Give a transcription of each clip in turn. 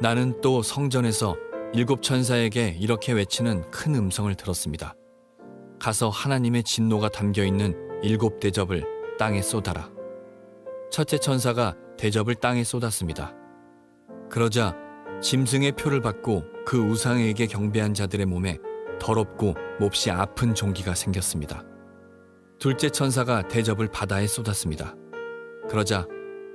나는 또 성전에서 7 천사에게 이렇게 외치는 큰 음성을 들었습니다. 가서 하나님의 진노가 담겨있는 7 대접을 땅에 쏟아라. 첫째 천사가 대접을 땅에 쏟았습니다. 그러자 짐승의 표를 받고 그 우상에게 경배한 자들의 몸에 더럽고 몹시 아픈 종기가 생겼습니다. 둘째 천사가 대접을 바다에 쏟았습니다. 그러자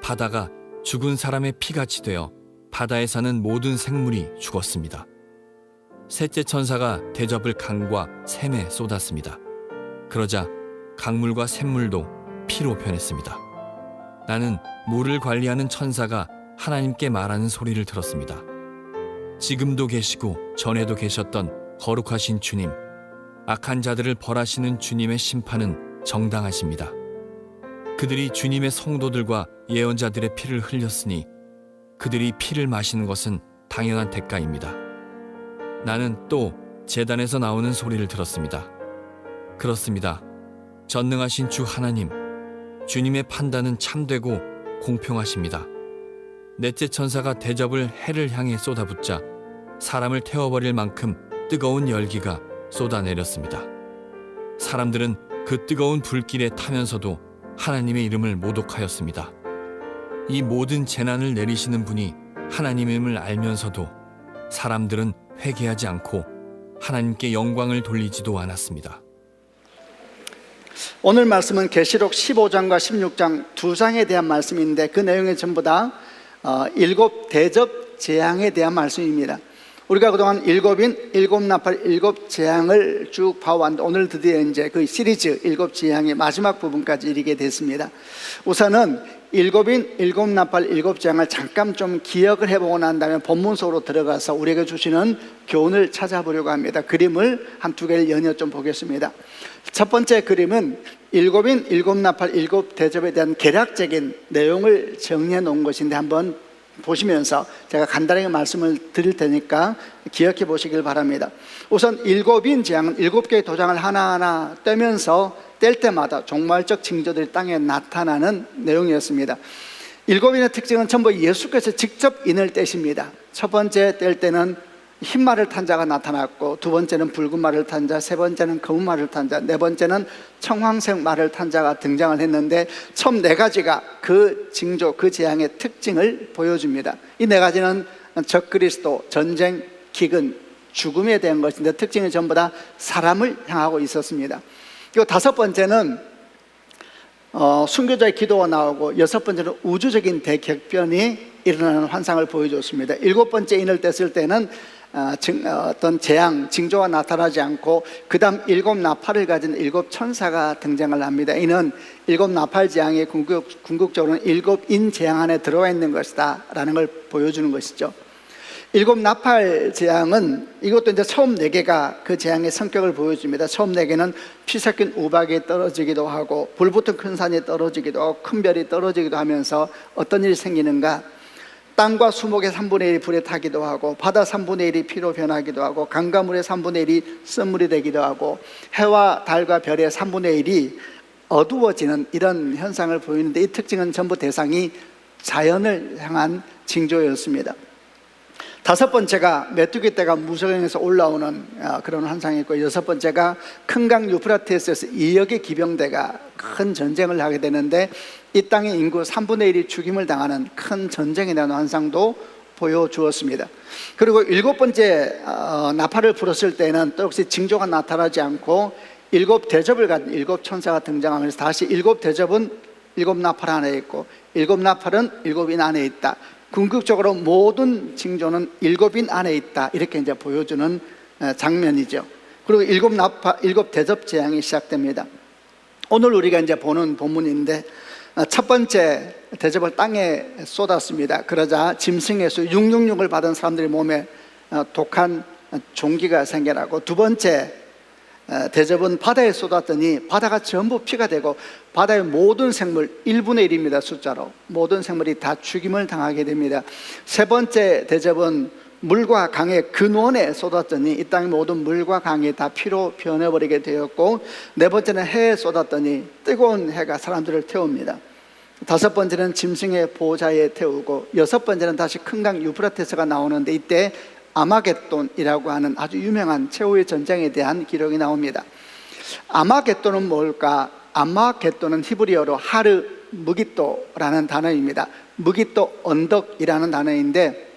바다가 죽은 사람의 피같이 되어 바다에 사는 모든 생물이 죽었습니다. 셋째 천사가 대접을 강과 샘에 쏟았습니다. 그러자 강물과 샘물도 피로 변했습니다. 나는 물을 관리하는 천사가 하나님께 말하는 소리를 들었습니다. 지금도 계시고 전에도 계셨던 거룩하신 주님, 악한 자들을 벌하시는 주님의 심판은 정당하십니다. 그들이 주님의 성도들과 예언자들의 피를 흘렸으니 그들이 피를 마시는 것은 당연한 대가입니다. 나는 또 제단에서 나오는 소리를 들었습니다. 그렇습니다. 전능하신 주 하나님, 주님의 판단은 참되고 공평하십니다. 넷째 천사가 대접을 해를 향해 쏟아붓자 사람을 태워버릴 만큼 뜨거운 열기가 쏟아내렸습니다. 사람들은 그 뜨거운 불길에 타면서도 하나님의 이름을 모독하였습니다. 이 모든 재난을 내리시는 분이 하나님임을 알면서도 사람들은 회개하지 않고 하나님께 영광을 돌리지도 않았습니다. 오늘 말씀은 계시록 15장과 16장 두 장에 대한 말씀인데 그 내용이 전부 다 7 대접 재앙에 대한 말씀입니다. 우리가 그동안 7인 7나팔 7 재앙을 쭉 봐왔는데 오늘 드디어 이제 그 시리즈 7 재앙의 마지막 부분까지 이르게 됐습니다. 우선은 7인 7나팔 7 재앙을 잠깐 좀 기억을 해보고 난 다음에 본문 속으로 들어가서 우리에게 주시는 교훈을 찾아보려고 합니다. 그림을 한두 개를 연이어 좀 보겠습니다. 첫 번째 그림은 7인 7나팔 7 대접에 대한 개략적인 내용을 정리해 놓은 것인데 한번 보시면서 제가 간단하게 말씀을 드릴 테니까 기억해 보시길 바랍니다. 우선 7인 재앙은 7개의 도장을 하나하나 떼면서 뗄 때마다 종말적 징조들이 땅에 나타나는 내용이었습니다. 7인의 특징은 전부 예수께서 직접 인을 떼십니다. 첫 번째 뗄 때는 흰 말을 탄 자가 나타났고, 두 번째는 붉은 말을 탄 자, 세 번째는 검은 말을 탄 자, 네 번째는 청황색 말을 탄 자가 등장을 했는데 처음 4가지가 그 징조, 그 재앙의 특징을 보여줍니다. 이 4가지는 적그리스도, 전쟁, 기근, 죽음에 대한 것인데 특징이 전부 다 사람을 향하고 있었습니다. 그리고 5번째는 순교자의 기도가 나오고, 6번째는 우주적인 대격변이 일어나는 환상을 보여줬습니다. 7번째 인을 뗐을 때는 어떤 재앙, 징조가 나타나지 않고 그 다음 7 나팔을 가진 7 천사가 등장을 합니다. 이는 7 나팔 재앙이 궁극적으로는 7인 재앙 안에 들어와 있는 것이다 라는 걸 보여주는 것이죠. 7 나팔 재앙은 이것도 이제 처음 4개가 그 재앙의 성격을 보여줍니다. 처음 4개는 피 섞인 우박이 떨어지기도 하고, 불붙은 큰 산이 떨어지기도 하고, 큰 별이 떨어지기도 하면서 어떤 일이 생기는가? 땅과 수목의 3분의 1이 불에 타기도 하고, 바다 3분의 1이 피로 변하기도 하고, 강과 물의 3분의 1이 쓴물이 되기도 하고, 해와 달과 별의 3분의 1이 어두워지는 이런 현상을 보이는데, 이 특징은 전부 대상이 자연을 향한 징조였습니다. 5번째가 메뚜기 떼가 무성에서 올라오는 그런 환상이 있고, 6번째가 큰 강 유프라테스에서 2억의 기병대가 큰 전쟁을 하게 되는데 이 땅의 인구 3분의 1이 죽임을 당하는 큰 전쟁에 대한 환상도 보여주었습니다. 그리고 7번째 나팔을 불었을 때는 또 역시 징조가 나타나지 않고 7 대접을 가진 7 천사가 등장하면서 다시 7 대접은 7 나팔 안에 있고 7 나팔은 7인 안에 있다. 궁극적으로 모든 징조는 7인 안에 있다. 이렇게 이제 보여주는 장면이죠. 그리고 7 대접 재앙이 시작됩니다. 오늘 우리가 이제 보는 본문인데 첫 번째 대접을 땅에 쏟았습니다. 그러자 짐승의 수 666을 받은 사람들의 몸에 독한 종기가 생겨나고, 두 번째 대접은 바다에 쏟았더니 바다가 전부 피가 되고 바다의 모든 생물 1분의 1입니다. 숫자로 모든 생물이 다 죽임을 당하게 됩니다. 세 번째 대접은 물과 강의 근원에 쏟았더니 이 땅의 모든 물과 강이 다 피로 변해버리게 되었고, 네 번째는 해에 쏟았더니 뜨거운 해가 사람들을 태웁니다. 다섯 번째는 짐승의 보호자에 태우고, 여섯 번째는 다시 큰 강 유프라테스가 나오는데 이때 아마겟돈이라고 하는 아주 유명한 최후의 전쟁에 대한 기록이 나옵니다. 아마겟돈은 뭘까? 아마겟돈은 히브리어로 하르 무기또라는 단어입니다. 무기또 언덕이라는 단어인데,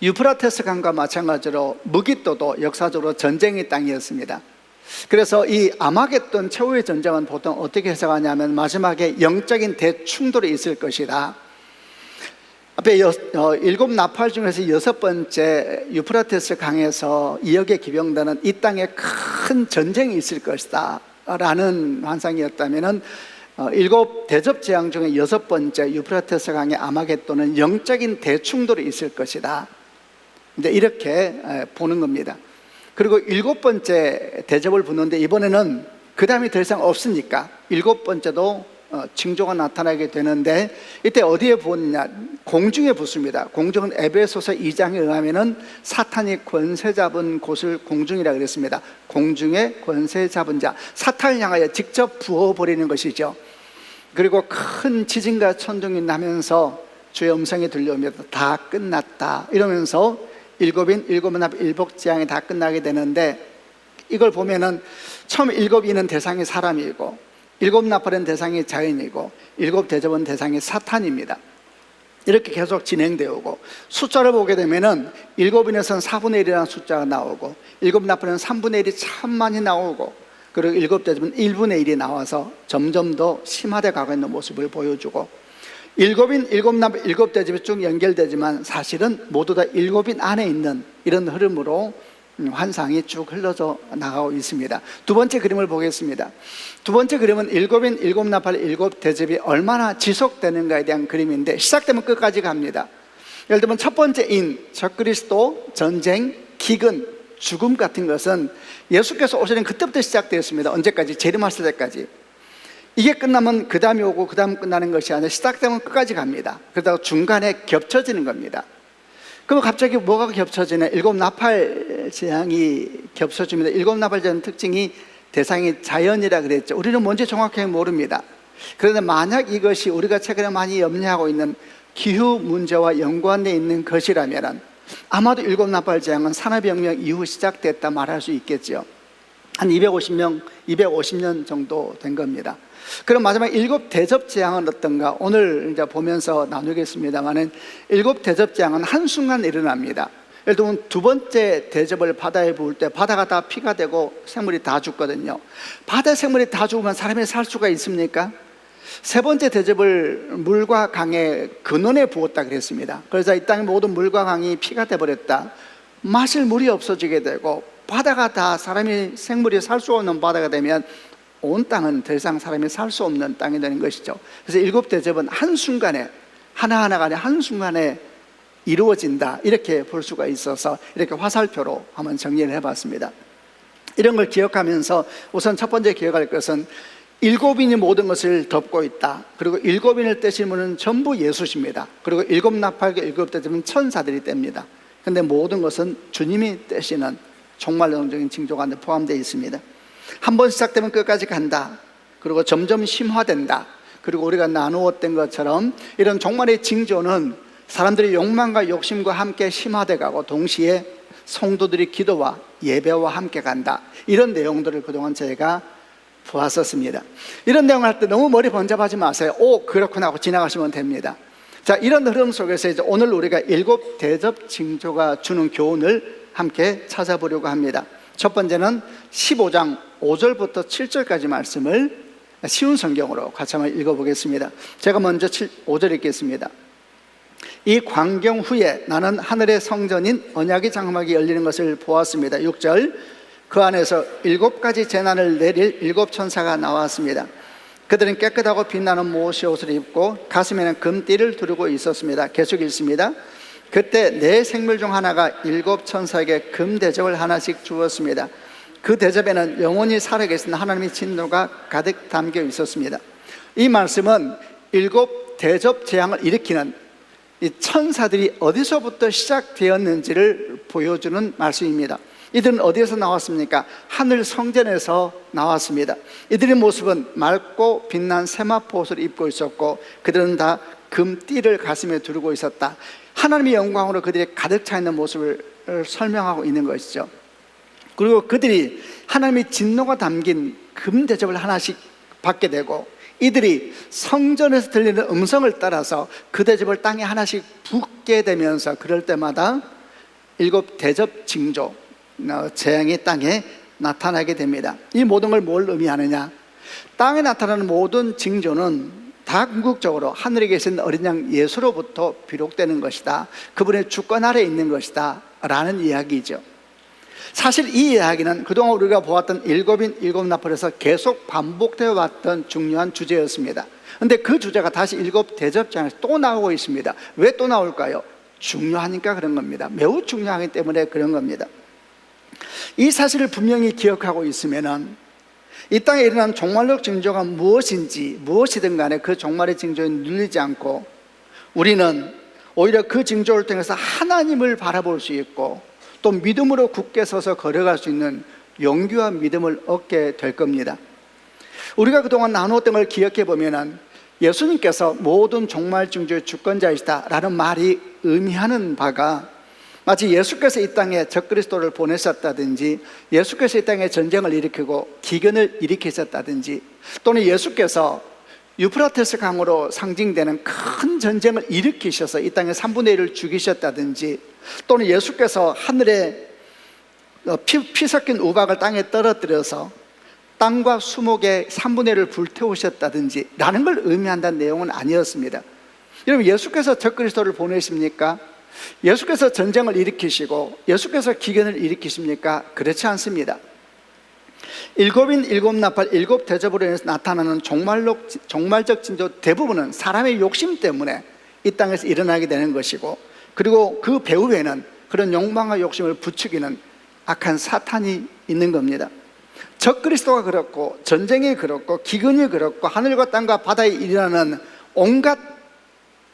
유프라테스 강과 마찬가지로 무기또도 역사적으로 전쟁의 땅이었습니다. 그래서 이 아마겟돈 최후의 전쟁은 보통 어떻게 해석하냐면 마지막에 영적인 대충돌이 있을 것이다. 앞에 일곱 나팔 중에서 여섯 번째 유프라테스 강에서 2억의 기병단은 이 땅에 큰 전쟁이 있을 것이다 라는 환상이었다면, 일곱 대접 재앙 중에 여섯 번째 유프라테스 강의 아마겟돈은 영적인 대충돌이 있을 것이다. 근데 이렇게 보는 겁니다. 그리고 일곱 번째 대접을 붙는데 이번에는 그 다음이 더 이상 없으니까 일곱 번째도 징조가 나타나게 되는데, 이때 어디에 붙느냐? 공중에 붙습니다. 공중은 에베소서 2장에 의하면은 사탄이 권세 잡은 곳을 공중이라고 그랬습니다. 공중에 권세 잡은 자, 사탄을 향하여 직접 부어버리는 것이죠. 그리고 큰 지진과 천둥이 나면서 주의 음성이 들려오면서 다 끝났다 이러면서 일곱인, 일곱은 앞 일복 재앙이 다 끝나게 되는데, 이걸 보면은 처음 일곱인은 대상이 사람이고, 일곱 나팔은 대상이 자연이고, 일곱 대접은 대상이 사탄입니다. 이렇게 계속 진행되고, 숫자를 보게 되면은 일곱인에서는 4분의 1이라는 숫자가 나오고, 일곱 나팔은 3분의 1이 참 많이 나오고, 그리고 일곱 대접은 1분의 1이 나와서 점점 더 심화돼 가고 있는 모습을 보여주고, 일곱인, 일곱 나팔, 일곱 대접이 쭉 연결되지만 사실은 모두 다 일곱인 안에 있는 이런 흐름으로 환상이 쭉 흘러져 나가고 있습니다. 두 번째 그림을 보겠습니다. 두 번째 그림은 일곱인, 일곱 나팔, 일곱 대접이 얼마나 지속되는가에 대한 그림인데, 시작되면 끝까지 갑니다. 예를 들면 첫 번째 인, 적그리스도, 전쟁, 기근, 죽음 같은 것은 예수께서 오시는 그때부터 시작되었습니다. 언제까지? 재림하실 때까지. 이게 끝나면 그 다음이 오고 그 다음 끝나는 것이 아니라 시작되면 끝까지 갑니다. 그러다가 중간에 겹쳐지는 겁니다. 그럼 갑자기 뭐가 겹쳐지냐? 일곱 나팔 재앙이 겹쳐집니다. 일곱 나팔 재앙 특징이 대상이 자연이라 그랬죠. 우리는 뭔지 정확하게 모릅니다. 그런데 만약 이것이 우리가 최근에 많이 염려하고 있는 기후 문제와 연관되어 있는 것이라면 아마도 일곱 나팔 재앙은 산업혁명 이후 시작됐다 말할 수 있겠죠. 한 250년 정도 된 겁니다. 그럼 마지막 일곱 대접 재앙은 어떤가? 오늘 이제 보면서 나누겠습니다만은, 일곱 대접 재앙은 한순간 일어납니다. 예를 들면 두 번째 대접을 바다에 부을 때 바다가 다 피가 되고 생물이 다 죽거든요. 바다 생물이 다 죽으면 사람이 살 수가 있습니까? 세 번째 대접을 물과 강의 근원에 부었다 그랬습니다. 그래서 이 땅의 모든 물과 강이 피가 돼버렸다. 마실 물이 없어지게 되고, 바다가 다 사람이 생물이 살 수 없는 바다가 되면 온 땅은 더 이상 사람이 살 수 없는 땅이 되는 것이죠. 그래서 일곱 대접은 한순간에, 하나하나가 아니라 한순간에 이루어진다, 이렇게 볼 수가 있어서 이렇게 화살표로 한번 정리를 해봤습니다. 이런 걸 기억하면서 우선 첫 번째 기억할 것은 일곱인이 모든 것을 덮고 있다. 그리고 일곱인을 떼시는 분은 전부 예수십니다. 그리고 일곱 나팔과 일곱 대접은 천사들이 뗍니다. 그런데 모든 것은 주님이 떼시는 종말론적인 징조가 안에 포함되어 있습니다. 한 번 시작되면 끝까지 간다. 그리고 점점 심화된다. 그리고 우리가 나누었던 것처럼 이런 종말의 징조는 사람들의 욕망과 욕심과 함께 심화돼 가고, 동시에 성도들이 기도와 예배와 함께 간다. 이런 내용들을 그동안 저희가 보았었습니다. 이런 내용을 할 때 너무 머리 번잡하지 마세요. 오, 그렇구나 하고 지나가시면 됩니다. 자, 이런 흐름 속에서 이제 오늘 우리가 일곱 대접 징조가 주는 교훈을 함께 찾아보려고 합니다. 첫 번째는 15장 5절부터 7절까지 말씀을 쉬운 성경으로 같이 한번 읽어보겠습니다. 제가 먼저 5절 읽겠습니다. 이 광경 후에 나는 하늘의 성전인 언약의 장막이 열리는 것을 보았습니다. 6절, 그 안에서 7가지 재난을 내릴 7 천사가 나왔습니다. 그들은 깨끗하고 빛나는 모시 옷을 입고 가슴에는 금띠를 두르고 있었습니다. 계속 읽습니다. 그때 네 생물 중 하나가 7 천사에게 금 대접을 하나씩 주었습니다. 그 대접에는 영원히 살아계신 하나님의 진노가 가득 담겨 있었습니다. 이 말씀은 7 대접 재앙을 일으키는 이 천사들이 어디서부터 시작되었는지를 보여주는 말씀입니다. 이들은 어디에서 나왔습니까? 하늘 성전에서 나왔습니다. 이들의 모습은 맑고 빛난 세마포 옷을 입고 있었고 그들은 다 금띠를 가슴에 두르고 있었다. 하나님의 영광으로 그들이 가득 차 있는 모습을 설명하고 있는 것이죠. 그리고 그들이 하나님의 진노가 담긴 금 대접을 하나씩 받게 되고 이들이 성전에서 들리는 음성을 따라서 그 대접을 땅에 하나씩 붓게 되면서 그럴 때마다 7 대접 징조, 재앙이 땅에 나타나게 됩니다. 이 모든 걸 뭘 의미하느냐? 땅에 나타나는 모든 징조는 다 궁극적으로 하늘에 계신 어린 양 예수로부터 비롯되는 것이다. 그분의 주권 아래에 있는 것이다 라는 이야기죠. 사실 이 이야기는 그동안 우리가 보았던 7인 7나팔에서 계속 반복되어 왔던 중요한 주제였습니다. 그런데 그 주제가 다시 7 대접장에서 또 나오고 있습니다. 왜 또 나올까요? 중요하니까 그런 겁니다. 매우 중요하기 때문에 그런 겁니다. 이 사실을 분명히 기억하고 있으면은 이 땅에 일어난 종말적 징조가 무엇이든 간에 그 종말의 징조에 눌리지 않고 우리는 오히려 그 징조를 통해서 하나님을 바라볼 수 있고 또 믿음으로 굳게 서서 걸어갈 수 있는 용기와 믿음을 얻게 될 겁니다. 우리가 그동안 나누었던 걸 기억해 보면은 예수님께서 모든 종말 징조의 주권자이시다 라는 말이 의미하는 바가 마치 예수께서 이 땅에 적그리스도를 보내셨다든지 예수께서 이 땅에 전쟁을 일으키고 기근을 일으키셨다든지 또는 예수께서 유프라테스 강으로 상징되는 큰 전쟁을 일으키셔서 이 땅에 3분의 1을 죽이셨다든지 또는 예수께서 하늘에 피 섞인 우박을 땅에 떨어뜨려서 땅과 수목의 3분의 1을 불태우셨다든지 라는 걸 의미한다는 내용은 아니었습니다. 여러분, 예수께서 적그리스도를 보내십니까? 예수께서 전쟁을 일으키시고 예수께서 기근을 일으키십니까? 그렇지 않습니다. 7인 7나팔 7 대접으로 인해서 나타나는 종말적 징조 대부분은 사람의 욕심 때문에 이 땅에서 일어나게 되는 것이고 그리고 그 배후에는 그런 욕망과 욕심을 부추기는 악한 사탄이 있는 겁니다. 적그리스도가 그렇고 전쟁이 그렇고 기근이 그렇고 하늘과 땅과 바다에 일어나는 온갖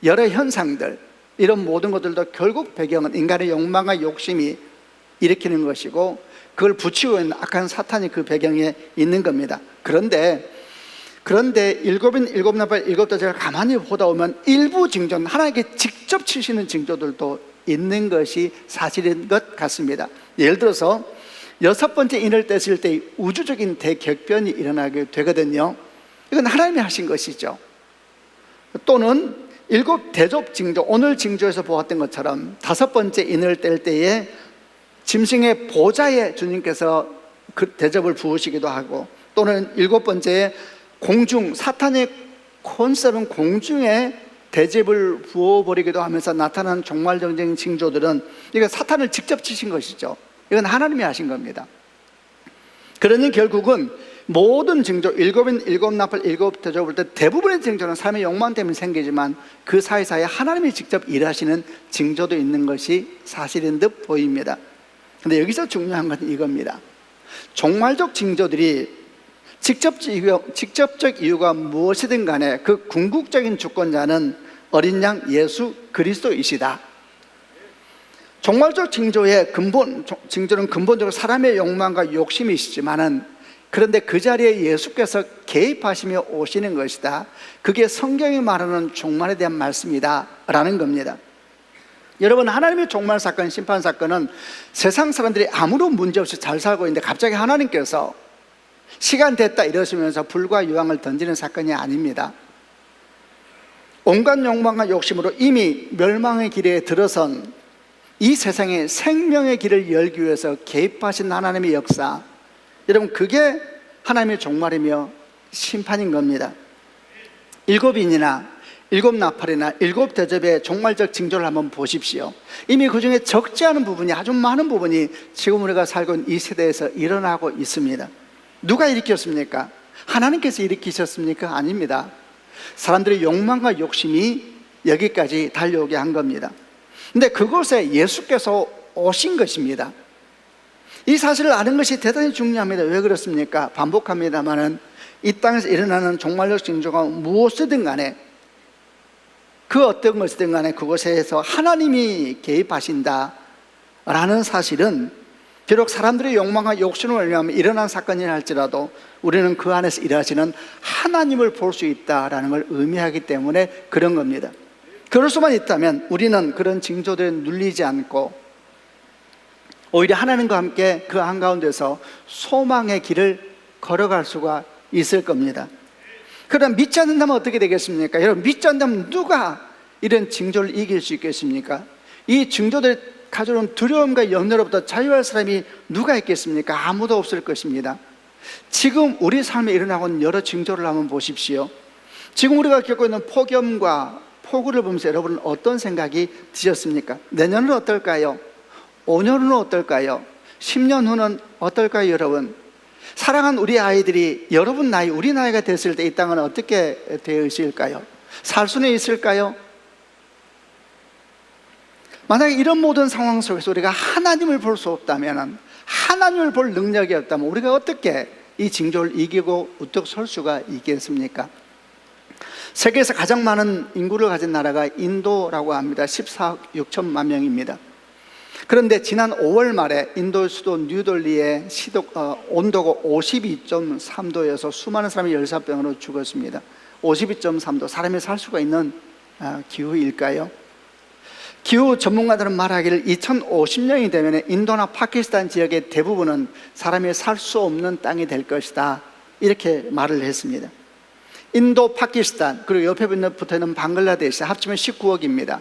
여러 현상들 이런 모든 것들도 결국 배경은 인간의 욕망과 욕심이 일으키는 것이고 그걸 붙이고 있는 악한 사탄이 그 배경에 있는 겁니다. 그런데 7인 7나팔 7 대접을 가만히 보다 보면 일부 징조는 하나님께 직접 치시는 징조들도 있는 것이 사실인 것 같습니다. 예를 들어서 6번째 인을 뗐을 때 우주적인 대격변이 일어나게 되거든요. 이건 하나님이 하신 것이죠. 또는 7 대접 징조, 오늘 징조에서 보았던 것처럼 5번째 인을 뗄 때에 짐승의 보좌에 주님께서 그 대접을 부으시기도 하고 또는 7번째에 공중, 사탄의 콘셉트는 공중에 대접을 부어버리기도 하면서 나타나는 종말적인 징조들은 이거 사탄을 직접 치신 것이죠. 이건 하나님이 하신 겁니다. 그러니 결국은 모든 징조, 7인 7나팔 7 대접을 볼 때 대부분의 징조는 삶의 욕망 때문에 생기지만 그 사이사이에 하나님이 직접 일하시는 징조도 있는 것이 사실인 듯 보입니다. 그런데 여기서 중요한 건 이겁니다. 종말적 징조들이 직접적 이유가 무엇이든 간에 그 궁극적인 주권자는 어린 양 예수 그리스도이시다. 종말적 징조는 근본적으로 사람의 욕망과 욕심이시지만은 그런데 그 자리에 예수께서 개입하시며 오시는 것이다. 그게 성경이 말하는 종말에 대한 말씀이다 라는 겁니다. 여러분, 하나님의 종말 사건, 심판 사건은 세상 사람들이 아무런 문제 없이 잘 살고 있는데 갑자기 하나님께서 시간 됐다 이러시면서 불과 유황을 던지는 사건이 아닙니다. 온갖 욕망과 욕심으로 이미 멸망의 길에 들어선 이 세상에 생명의 길을 열기 위해서 개입하신 하나님의 역사, 여러분, 그게 하나님의 종말이며 심판인 겁니다. 7인이나 7나팔이나 7 대접의 종말적 징조를 한번 보십시오. 이미 그 중에 적지 않은 부분이, 아주 많은 부분이 지금 우리가 살고 있는 이 세대에서 일어나고 있습니다. 누가 일으켰습니까? 하나님께서 일으키셨습니까? 아닙니다. 사람들의 욕망과 욕심이 여기까지 달려오게 한 겁니다. 근데 그곳에 예수께서 오신 것입니다. 이 사실을 아는 것이 대단히 중요합니다. 왜 그렇습니까? 반복합니다만은 이 땅에서 일어나는 종말적 징조가 무엇이든 간에 그 어떤 것이든 간에 그곳에서 하나님이 개입하신다 라는 사실은 비록 사람들의 욕망과 욕심을 의하면 일어난 사건이라 할지라도 우리는 그 안에서 일하시는 하나님을 볼 수 있다라는 걸 의미하기 때문에 그런 겁니다. 그럴 수만 있다면 우리는 그런 징조들에 눌리지 않고 오히려 하나님과 함께 그 한가운데서 소망의 길을 걸어갈 수가 있을 겁니다. 그럼 믿지 않는다면 어떻게 되겠습니까? 여러분, 믿지 않는다면 누가 이런 징조를 이길 수 있겠습니까? 이 징조들이 가져오는 두려움과 염려로부터 자유할 사람이 누가 있겠습니까? 아무도 없을 것입니다. 지금 우리 삶에 일어나고 있는 여러 징조를 한번 보십시오. 지금 우리가 겪고 있는 폭염과 폭우를 보면서 여러분은 어떤 생각이 드셨습니까? 내년은 어떨까요? 5년 후는 어떨까요? 10년 후는 어떨까요, 여러분? 사랑하는 우리 아이들이 여러분 나이, 우리 나이가 됐을 때 이 땅은 어떻게 되어 있을까요? 살 수는 있을까요? 만약에 이런 모든 상황 속에서 우리가 하나님을 볼 수 없다면, 하나님을 볼 능력이 없다면 우리가 어떻게 이 징조를 이기고 우뚝 설 수가 있겠습니까? 세계에서 가장 많은 인구를 가진 나라가 인도라고 합니다. 14억 6천만 명입니다. 그런데 지난 5월 말에 인도 수도 뉴델리의 온도가 52.3도여서 수많은 사람이 열사병으로 죽었습니다. 52.3도, 사람이 살 수가 있는 기후일까요? 기후 전문가들은 말하기를 2050년이 되면 인도나 파키스탄 지역의 대부분은 사람이 살 수 없는 땅이 될 것이다, 이렇게 말을 했습니다. 인도, 파키스탄, 그리고 옆에 붙어있는 방글라데시 합치면 19억입니다.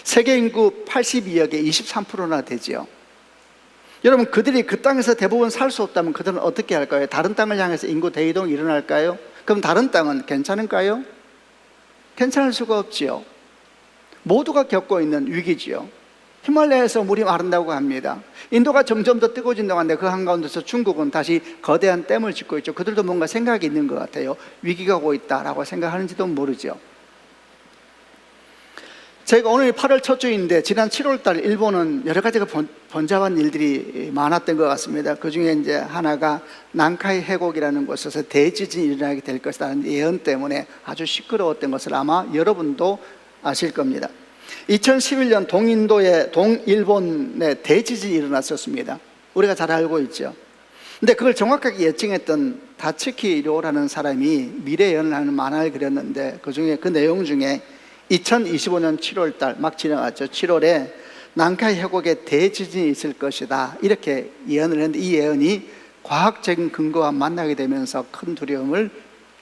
세계 인구 82억의 23%나 되지요. 여러분, 그들이 그 땅에서 대부분 살 수 없다면 그들은 어떻게 할까요? 다른 땅을 향해서 인구 대이동이 일어날까요? 그럼 다른 땅은 괜찮을까요? 괜찮을 수가 없지요. 모두가 겪고 있는 위기지요. 히말라야에서 물이 마른다고 합니다. 인도가 점점 더 뜨거워진다고 하는데 그 한가운데서 중국은 다시 거대한 댐을 짓고 있죠. 그들도 뭔가 생각이 있는 것 같아요. 위기가 오고 있다라고 생각하는지도 모르죠. 저희가 오늘 8월 첫 주인데 지난 7월 달 일본은 여러 가지가 번잡한 일들이 많았던 것 같습니다. 그 중에 이제 하나가 난카이 해곡이라는 곳에서 대지진이 일어나게 될 것이라는 예언 때문에 아주 시끄러웠던 것을 아마 여러분도 아실 겁니다. 2011년 동일본에 대지진이 일어났었습니다. 우리가 잘 알고 있죠. 근데 그걸 정확하게 예측했던 다츠키료라는 사람이 미래 예언을 하는 만화를 그렸는데 그 중에 그 내용 중에 2025년 7월 달 막 지나갔죠. 7월에 난카이 해곡에 대지진이 있을 것이다, 이렇게 예언을 했는데 이 예언이 과학적인 근거와 만나게 되면서 큰 두려움을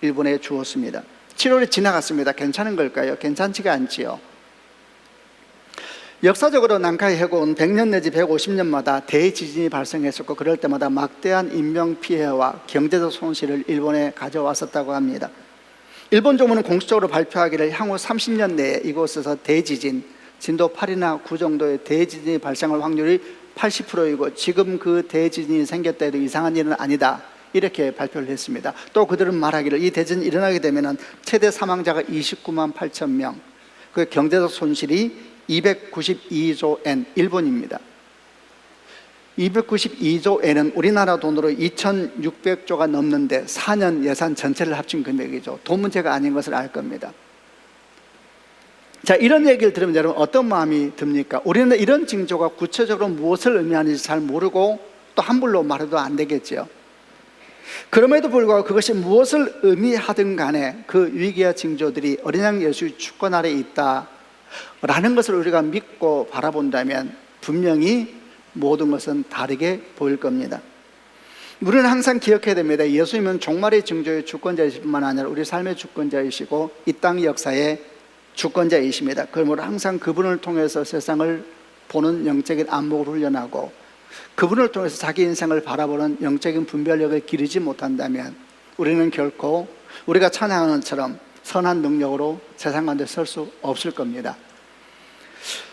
일본에 주었습니다. 7월이 지나갔습니다. 괜찮은 걸까요? 괜찮지가 않지요. 역사적으로 난카이 해곡은 100년 내지 150년마다 대지진이 발생했었고 그럴 때마다 막대한 인명피해와 경제적 손실을 일본에 가져왔었다고 합니다. 일본 정부는 공식적으로 발표하기를 향후 30년 내에 이곳에서 대지진, 진도 8이나 9 정도의 대지진이 발생할 확률이 80%이고 지금 그 대지진이 생겼다 해도 이상한 일은 아니다, 이렇게 발표를 했습니다. 또 그들은 말하기를 이 대지진이 일어나게 되면 최대 사망자가 29만 8천 명, 그 경제적 손실이 292조 엔, 일본입니다. 292조 엔은 우리나라 돈으로 2,600조가 넘는데 4년 예산 전체를 합친 금액이죠. 돈 문제가 아닌 것을 알 겁니다. 자, 이런 얘기를 들으면 여러분 어떤 마음이 듭니까? 우리는 이런 징조가 구체적으로 무엇을 의미하는지 잘 모르고 또 함부로 말해도 안 되겠죠. 그럼에도 불구하고 그것이 무엇을 의미하든 간에 그 위기와 징조들이 어린 양 예수의 주권 아래에 있다라는 것을 우리가 믿고 바라본다면 분명히 모든 것은 다르게 보일 겁니다. 우리는 항상 기억해야 됩니다. 예수님은 종말의 징조의 주권자이실 뿐만 아니라 우리 삶의 주권자이시고 이 땅 역사의 주권자이십니다. 그러므로 항상 그분을 통해서 세상을 보는 영적인 안목을 훈련하고 그분을 통해서 자기 인생을 바라보는 영적인 분별력을 기르지 못한다면 우리는 결코 우리가 찬양하는 것처럼 선한 능력으로 세상 가운데 설 수 없을 겁니다.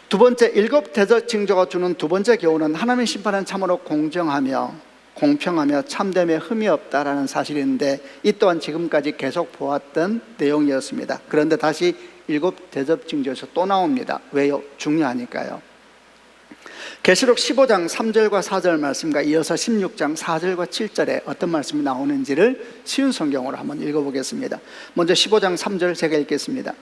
두 번째, 7 대적 징조가 주는 두 번째 교훈은 하나님의 심판은 참으로 공정하며 공평하며 참됨에 흠이 없다라는 사실인데 이 또한 지금까지 계속 보았던 내용이었습니다. 그런데 다시 7 대접 징조에서 또 나옵니다. 왜요? 중요하니까요. 계시록 15장 3절과 4절 말씀과 이어서 16장 4절과 7절에 어떤 말씀이 나오는지를 쉬운 성경으로 한번 읽어보겠습니다. 먼저 15장 3절 제가 읽겠습니다.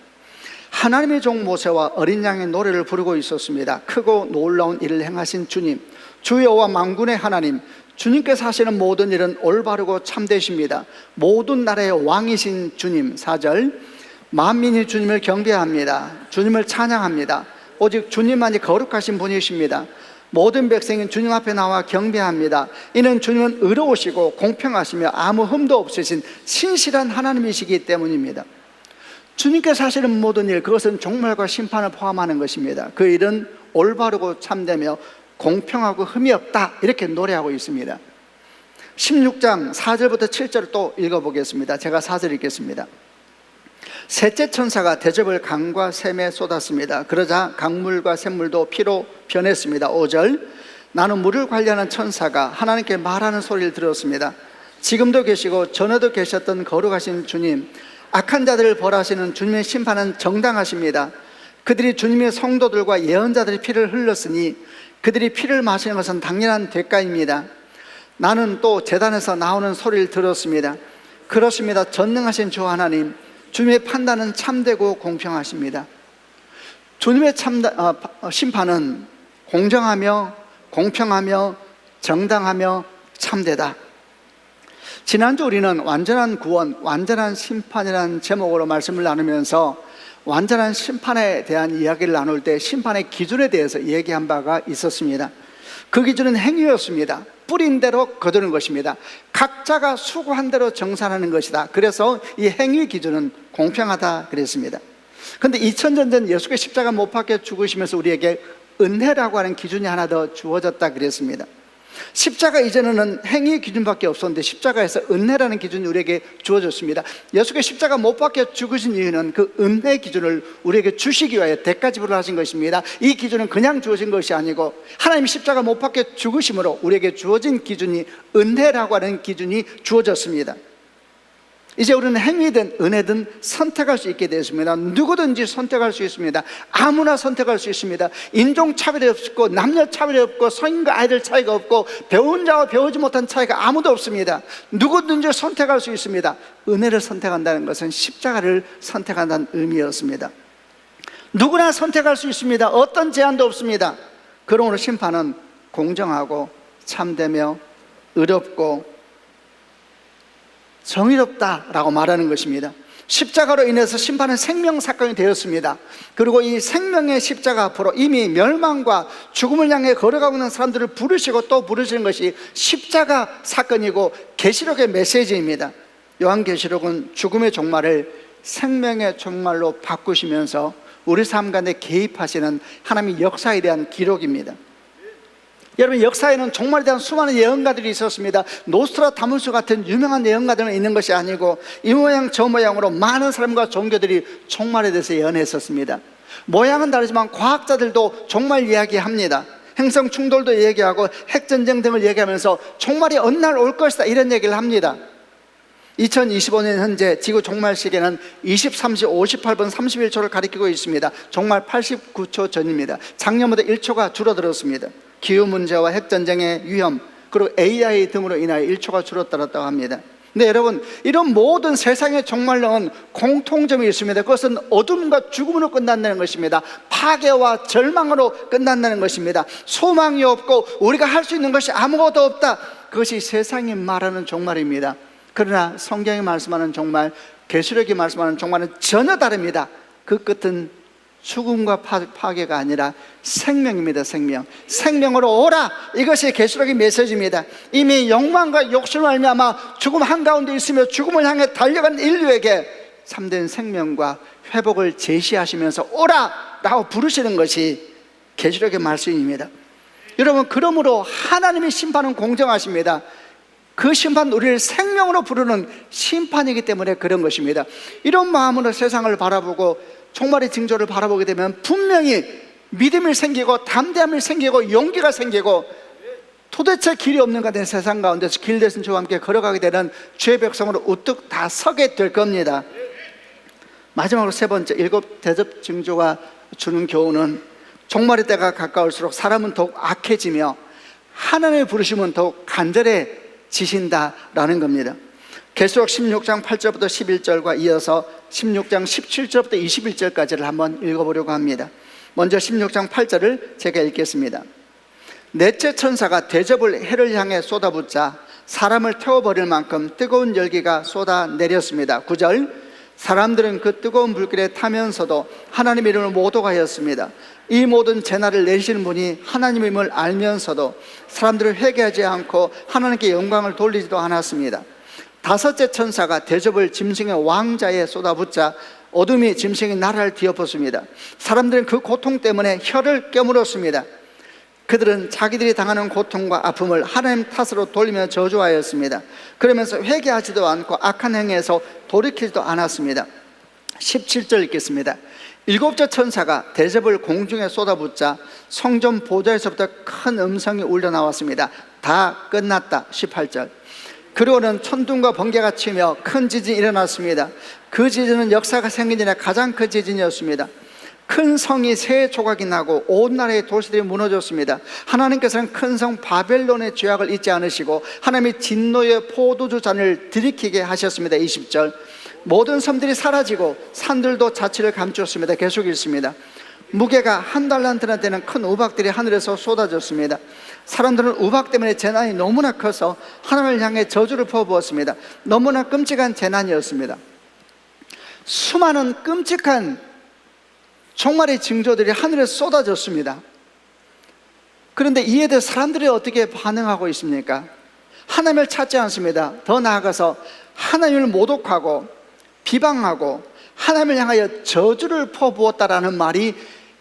하나님의 종 모세와 어린 양의 노래를 부르고 있었습니다. 크고 놀라운 일을 행하신 주님, 주 여호와 만군의 하나님, 주님께서 하시는 모든 일은 올바르고 참되십니다. 모든 나라의 왕이신 주님. 4절, 만민이 주님을 경배합니다. 주님을 찬양합니다. 오직 주님만이 거룩하신 분이십니다. 모든 백성은 주님 앞에 나와 경배합니다. 이는 주님은 의로우시고 공평하시며 아무 흠도 없으신 신실한 하나님이시기 때문입니다. 주님께서 하시는 모든 일, 그것은 종말과 심판을 포함하는 것입니다. 그 일은 올바르고 참되며 공평하고 흠이 없다, 이렇게 노래하고 있습니다. 16장 4절부터 7절을 또 읽어보겠습니다. 제가 4절 읽겠습니다. 셋째 천사가 대접을 강과 샘에 쏟았습니다. 그러자 강물과 샘물도 피로 변했습니다. 5절, 나는 물을 관리하는 천사가 하나님께 말하는 소리를 들었습니다. 지금도 계시고 전에도 계셨던 거룩하신 주님, 악한 자들을 벌하시는 주님의 심판은 정당하십니다. 그들이 주님의 성도들과 예언자들의 피를 흘렸으니 그들이 피를 마시는 것은 당연한 대가입니다. 나는 또 제단에서 나오는 소리를 들었습니다. 그렇습니다. 전능하신 주 하나님, 주님의 판단은 참되고 공평하십니다. 주님의 심판은 공정하며 공평하며 정당하며 참되다. 지난주 우리는 완전한 구원, 완전한 심판이라는 제목으로 말씀을 나누면서 완전한 심판에 대한 이야기를 나눌 때 심판의 기준에 대해서 얘기한 바가 있었습니다. 그 기준은 행위였습니다. 뿌린 대로 거두는 것입니다. 각자가 수고한 대로 정산하는 것이다. 그래서 이 행위 기준은 공평하다 그랬습니다. 그런데 2000년 전 예수께서 십자가 못 박혀 죽으시면서 우리에게 은혜라고 하는 기준이 하나 더 주어졌다 그랬습니다. 십자가 이전에는 행위 기준밖에 없었는데 십자가에서 은혜라는 기준이 우리에게 주어졌습니다. 예수께서 십자가 못 박혀 죽으신 이유는 그 은혜 기준을 우리에게 주시기 위하여 대가 지불을 하신 것입니다. 이 기준은 그냥 주어진 것이 아니고 하나님이 십자가 못 박혀 죽으심으로 우리에게 주어진 기준이 은혜라고 하는 기준이 주어졌습니다. 이제 우리는 행위든 은혜든 선택할 수 있게 되었습니다. 누구든지 선택할 수 있습니다. 아무나 선택할 수 있습니다. 인종차별이 없고 남녀차별이 없고 성인과 아이들 차이가 없고 배운 자와 배우지 못한 차이가 아무도 없습니다. 누구든지 선택할 수 있습니다. 은혜를 선택한다는 것은 십자가를 선택한다는 의미였습니다. 누구나 선택할 수 있습니다. 어떤 제한도 없습니다. 그러므로 심판은 공정하고 참되며 의롭고 정의롭다라고 말하는 것입니다. 십자가로 인해서 심판은 생명사건이 되었습니다. 그리고 이 생명의 십자가 앞으로 이미 멸망과 죽음을 향해 걸어가고 있는 사람들을 부르시고 또 부르시는 것이 십자가 사건이고 계시록의 메시지입니다. 요한계시록은 죽음의 종말을 생명의 종말로 바꾸시면서 우리 삶 가운데 개입하시는 하나님의 역사에 대한 기록입니다. 여러분, 역사에는 종말에 대한 수많은 예언가들이 있었습니다. 노스트라다무스 같은 유명한 예언가들은 있는 것이 아니고 이 모양 저 모양으로 많은 사람과 종교들이 종말에 대해서 예언했었습니다. 모양은 다르지만 과학자들도 종말 이야기합니다. 행성 충돌도 얘기하고 핵전쟁 등을 얘기하면서 종말이 어느 날 올 것이다, 이런 얘기를 합니다. 2025년 현재 지구 종말 시계는 23시 58분 31초를 가리키고 있습니다. 종말 89초 전입니다. 작년보다 1초가 줄어들었습니다. 기후 문제와 핵전쟁의 위험, 그리고 AI 등으로 인하여 1초가 줄어들었다고 합니다. 근데 여러분, 이런 모든 세상의 종말론은 공통점이 있습니다. 그것은 어둠과 죽음으로 끝난다는 것입니다. 파괴와 절망으로 끝난다는 것입니다. 소망이 없고 우리가 할 수 있는 것이 아무것도 없다, 그것이 세상이 말하는 종말입니다. 그러나 성경이 말씀하는 종말, 계시록이 말씀하는 종말은 전혀 다릅니다. 그 끝은 죽음과 파괴가 아니라 생명입니다. 생명으로 오라, 이것이 계시록의 메시지입니다. 이미 욕망과 욕심을 말미암아 죽음 한가운데 있으며 죽음을 향해 달려간 인류에게 참된 생명과 회복을 제시하시면서 오라 라고 부르시는 것이 계시록의 말씀입니다. 여러분, 그러므로 하나님의 심판은 공정하십니다. 그 심판은 우리를 생명으로 부르는 심판이기 때문에 그런 것입니다. 이런 마음으로 세상을 바라보고 종말의 징조를 바라보게 되면 분명히 믿음이 생기고 담대함이 생기고 용기가 생기고 도대체 길이 없는 것 같은 세상 가운데서 길 대신 주와 함께 걸어가게 되는 주의 백성으로 우뚝 다 서게 될 겁니다. 마지막으로 세 번째, 7 대접 징조가 주는 교훈은 종말의 때가 가까울수록 사람은 더욱 악해지며 하나님의 부르심은 더욱 간절해지신다라는 겁니다. 계시록 16장 8절부터 11절과 이어서 16장 17절부터 21절까지를 한번 읽어보려고 합니다. 먼저 16장 8절을 제가 읽겠습니다. 넷째 천사가 대접을 해를 향해 쏟아붓자 사람을 태워버릴 만큼 뜨거운 열기가 쏟아내렸습니다. 9절, 사람들은 그 뜨거운 불길에 타면서도 하나님의 이름을 모독하였습니다. 이 모든 재난을 내리시는 분이 하나님임을 알면서도 사람들을 회개하지 않고 하나님께 영광을 돌리지도 않았습니다. 다섯째 천사가 대접을 짐승의 왕자에 쏟아붓자 어둠이 짐승의 나라를 뒤엎었습니다. 사람들은 그 고통 때문에 혀를 깨물었습니다. 그들은 자기들이 당하는 고통과 아픔을 하나님 탓으로 돌리며 저주하였습니다. 그러면서 회개하지도 않고 악한 행위에서 돌이키지도 않았습니다. 17절 읽겠습니다. 일곱째 천사가 대접을 공중에 쏟아붓자 성전 보좌에서부터 큰 음성이 울려 나왔습니다. 다 끝났다. 18절. 그리고는 천둥과 번개가 치며 큰 지진이 일어났습니다. 그 지진은 역사가 생긴 전에 가장 큰 지진이었습니다. 큰 성이 세 조각이 나고 온 나라의 도시들이 무너졌습니다. 하나님께서는 큰 성 바벨론의 죄악을 잊지 않으시고 하나님의 진노의 포도주 잔을 들이키게 하셨습니다. 20절. 모든 섬들이 사라지고 산들도 자취를 감추었습니다. 계속 읽습니다. 무게가 한 달란트나 되는 큰 우박들이 하늘에서 쏟아졌습니다. 사람들은 우박 때문에 재난이 너무나 커서 하나님을 향해 저주를 퍼부었습니다. 너무나 끔찍한 재난이었습니다. 수많은 끔찍한 종말의 징조들이 하늘에 쏟아졌습니다. 그런데 이에 대해 사람들이 어떻게 반응하고 있습니까? 하나님을 찾지 않습니다. 더 나아가서 하나님을 모독하고 비방하고 하나님을 향하여 저주를 퍼부었다라는 말이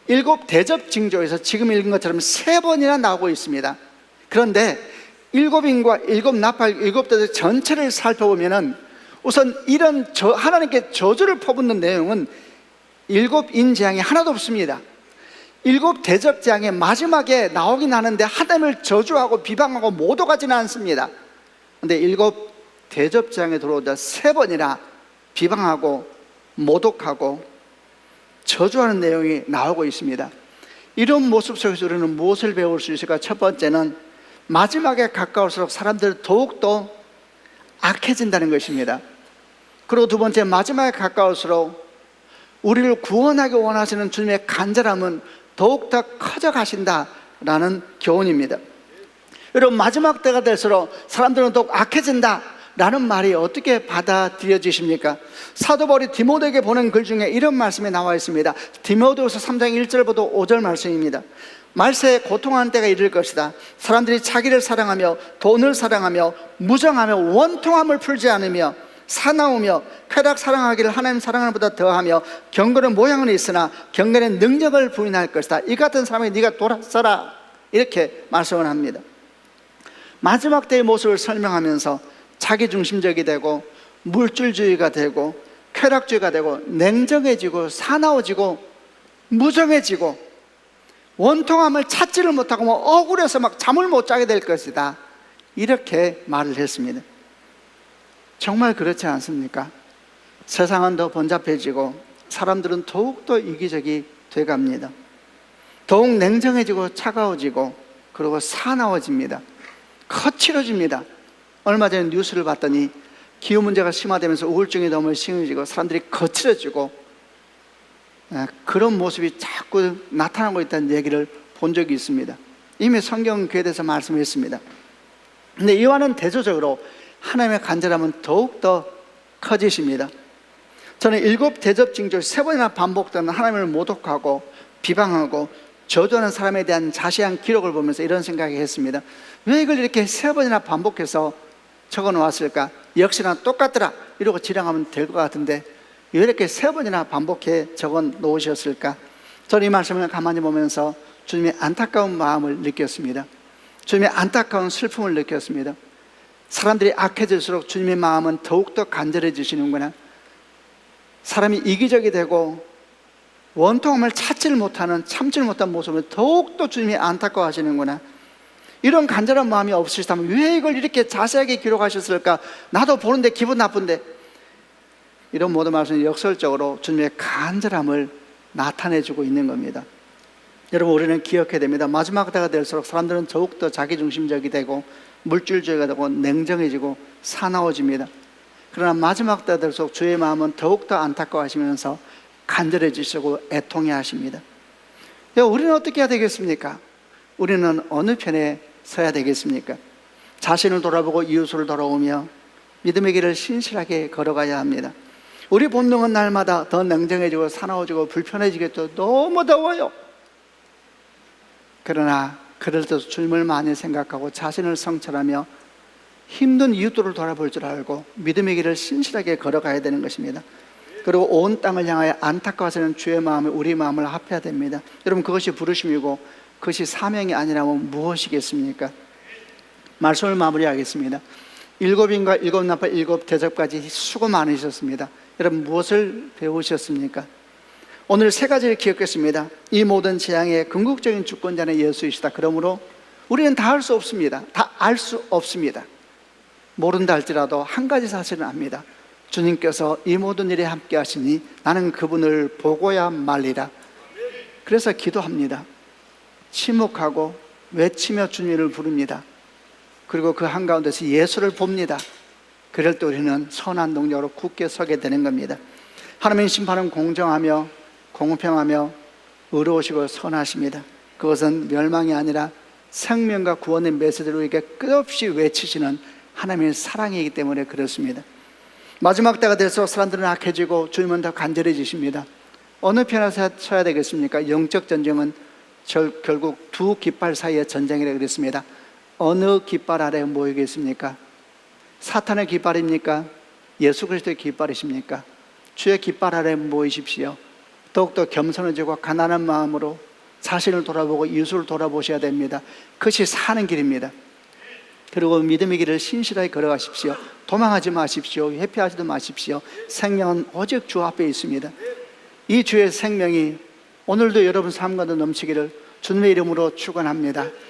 일곱 대접 징조에서 지금 읽은 것처럼 3번이나 나오고 있습니다. 그런데 일곱인과 일곱 나팔, 일곱 대접 전체를 살펴보면은 우선 이런 하나님께 저주를 퍼붓는 내용은 일곱 인재앙이 하나도 없습니다. 일곱 대접장의 마지막에 나오긴 하는데 하나님을 저주하고 비방하고 모독하지는 않습니다. 그런데 일곱 대접장에 들어오자 3번이나 비방하고 모독하고 저주하는 내용이 나오고 있습니다. 이런 모습 속에서 우리는 무엇을 배울 수 있을까? 첫 번째는 마지막에 가까울수록 사람들은 더욱더 악해진다는 것입니다. 그리고 두 번째, 마지막에 가까울수록 우리를 구원하기 원하시는 주님의 간절함은 더욱더 커져가신다라는 교훈입니다. 여러분, 마지막 때가 될수록 사람들은 더욱 악해진다라는 말이 어떻게 받아들여지십니까? 사도 바울이 디모데에게 보낸 글 중에 이런 말씀이 나와 있습니다. 디모데후서 3장 1절부터 5절 말씀입니다. 말세에 고통하는 때가 이를 것이다. 사람들이 자기를 사랑하며 돈을 사랑하며 무정하며 원통함을 풀지 않으며 사나우며 쾌락 사랑하기를 하나님 사랑하는 것보다 더하며 경건의 모양은 있으나 경건의 능력을 부인할 것이다. 이 같은 사람에게 네가 돌아서라, 이렇게 말씀을 합니다. 마지막 때의 모습을 설명하면서 자기중심적이 되고 물질주의가 되고 쾌락주의가 되고 냉정해지고 사나워지고 무정해지고 원통함을 찾지를 못하고 억울해서 막 잠을 못 자게 될 것이다, 이렇게 말을 했습니다. 정말 그렇지 않습니까? 세상은 더 번잡해지고 사람들은 더욱더 이기적이 돼갑니다. 더욱 냉정해지고 차가워지고 그리고 사나워집니다. 거칠어집니다. 얼마 전에 뉴스를 봤더니 기후 문제가 심화되면서 우울증이 너무 심해지고 사람들이 거칠어지고 그런 모습이 자꾸 나타나고 있다는 얘기를 본 적이 있습니다. 이미 성경 그에 대해서 말씀했습니다. 그런데 이와는 대조적으로 하나님의 간절함은 더욱더 커지십니다. 저는 일곱 대접 징조 3번이나 반복되는 하나님을 모독하고 비방하고 저주하는 사람에 대한 자세한 기록을 보면서 이런 생각이 했습니다. 왜 이걸 이렇게 3번이나 반복해서 적어 놓았을까? 역시나 똑같더라 이러고 지령하면 될 것 같은데 왜 이렇게 3번이나 반복해 적어 놓으셨을까? 저는 이 말씀을 가만히 보면서 주님의 안타까운 마음을 느꼈습니다. 주님의 안타까운 슬픔을 느꼈습니다. 사람들이 악해질수록 주님의 마음은 더욱더 간절해지시는구나. 사람이 이기적이 되고 원통함을 찾지를 못하는, 참지를 못한 모습을 더욱더 주님이 안타까워하시는구나. 이런 간절한 마음이 없으시다면 왜 이걸 이렇게 자세하게 기록하셨을까? 나도 보는데 기분 나쁜데. 이런 모든 말씀이 역설적으로 주님의 간절함을 나타내주고 있는 겁니다. 여러분, 우리는 기억해야 됩니다. 마지막 때가 될수록 사람들은 더욱더 자기중심적이 되고 물질주의가 되고 냉정해지고 사나워집니다. 그러나 마지막 때 될수록 주의 마음은 더욱더 안타까워하시면서 간절해지시고 애통해 하십니다. 우리는 어떻게 해야 되겠습니까? 우리는 어느 편에 서야 되겠습니까? 자신을 돌아보고 이웃을 돌아오며 믿음의 길을 신실하게 걸어가야 합니다. 우리 본능은 날마다 더 냉정해지고 사나워지고 불편해지겠죠. 너무 더워요. 그러나 그럴 때 주님을 많이 생각하고 자신을 성찰하며 힘든 이웃들을 돌아볼 줄 알고 믿음의 길을 신실하게 걸어가야 되는 것입니다. 그리고 온 땅을 향하여 안타까워하시는 주의 마음에 우리 마음을 합해야 됩니다. 여러분, 그것이 부르심이고 그것이 사명이 아니라면 무엇이겠습니까? 말씀을 마무리하겠습니다. 일곱인과 일곱 나팔 일곱 대접까지 수고 많으셨습니다. 여러분, 무엇을 배우셨습니까? 오늘 세 가지를 기억했습니다. 이 모든 재앙의 궁극적인 주권자는 예수이시다. 그러므로 우리는 다 할 수 없습니다. 다 알 수 없습니다. 모른다 할지라도 한 가지 사실은 압니다. 주님께서 이 모든 일에 함께 하시니 나는 그분을 보고야 말리라. 그래서 기도합니다. 침묵하고 외치며 주님을 부릅니다. 그리고 그 한가운데서 예수를 봅니다. 그럴 때 우리는 선한 동력으로 굳게 서게 되는 겁니다. 하나님의 심판은 공정하며 공평하며 의로우시고 선하십니다. 그것은 멸망이 아니라 생명과 구원의 메시지를 우리에게 끝없이 외치시는 하나님의 사랑이기 때문에 그렇습니다. 마지막 때가 될수록 사람들은 악해지고 주님은 더 간절해지십니다. 어느 편에 서야 되겠습니까? 영적 전쟁은 결국 두 깃발 사이의 전쟁이라고 그랬습니다. 어느 깃발 아래 모이겠습니까? 사탄의 깃발입니까? 예수 그리스도의 깃발이십니까? 주의 깃발 아래 모이십시오. 더욱더 겸손해지고 가난한 마음으로 자신을 돌아보고 이웃을 돌아보셔야 됩니다. 그것이 사는 길입니다. 그리고 믿음의 길을 신실하게 걸어가십시오. 도망하지 마십시오. 회피하지도 마십시오. 생명은 오직 주 앞에 있습니다. 이 주의 생명이 오늘도 여러분 삶 가운데 넘치기를 주님의 이름으로 축원합니다.